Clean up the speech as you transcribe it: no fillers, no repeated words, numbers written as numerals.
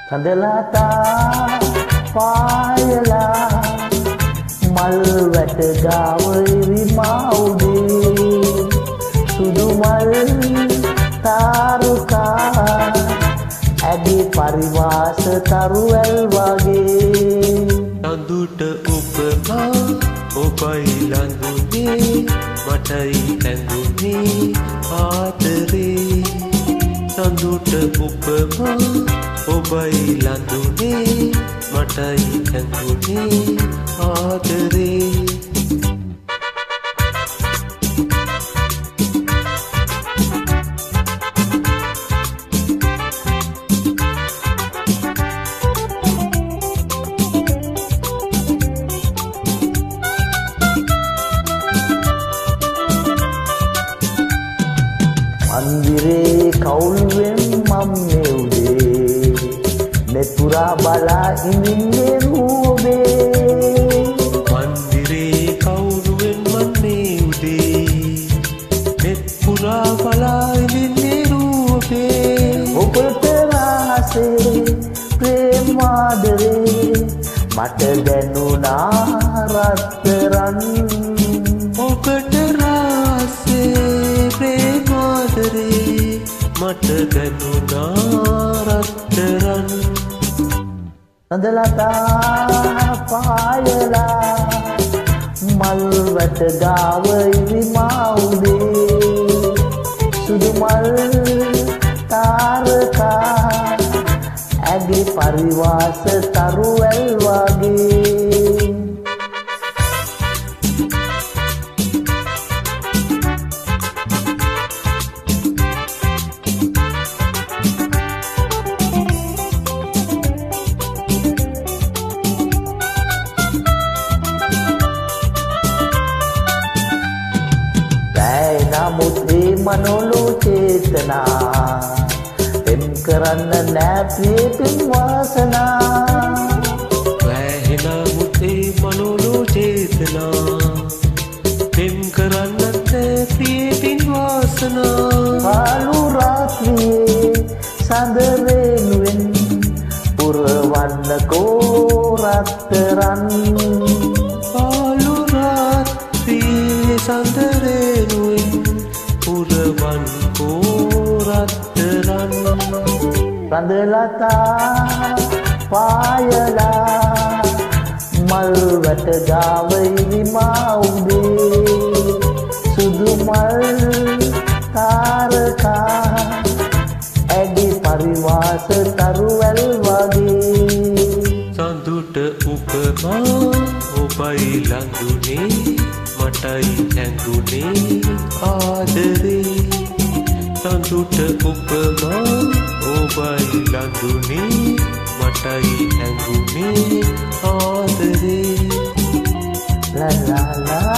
සඳලතා පායලා මල් වැට ගාව ඉරිමා උදේ සුදු මල් තාරුකා ඇගේ පරිවාස තරුවැල් වගේ සඳුට උපමා ඔබයි ළඟුනේ මටයි ඇඟුනේ ආදරේ සඳුට උපමා ඔබයි ළඟුනේ මටයි ඇඟුනේ ආදරේ මන්දිරේ කවුළුවෙන් මම මෙව්වේ මෙතුරා බලා ඉඳින්නේ රූබේ මන්දිරේ කවුළුවෙන් මම මෙව්වේ මෙතුරා බලා ඉඳින්නේ රූබේ ඔබට රහසේ ප්‍රේමාදරේ මට දැනුණා රත්තරන් ඔබට රහසේ මට දැනුණා රත්තරන් සඳලතා පායලා මල් වැට ගාව ඉරිමා උදේ සුදු මල් තාරකා ඇගේ පරිවාස තරුවැල් වගේ නමුත් ඒ මනෝලෝ චේතනා පෙම් කරන්න නෑ ප්‍රියපින් වාසනා වැහෙනමුත් ඒ මනෝලෝ චේතනා පෙම් කරන්න නෑ ප්‍රියපින් වාසනා පාලු රාත්‍රියේ සඳරේනුවෙන් පුරවන්නකෝ රත්තරන් පාලු රාත්‍රියේ සඳරේනුවෙන් පුරවන් කෝරත්තරන් සඳලතා පායලා මල් වැට ගාව ඉරිමා උදේ සුදු මල් තාරකා ඇගේ පරිවාස තරුවැල් වගේ සඳුට උපමා ඔබයි ළඟුනේ මටයි ඇඟුනේ ආදරේ සඳුට උපමා ඔබයි ළඟුනේ මටයි ඇඟුනේ ආදරේ ලා ලා ලා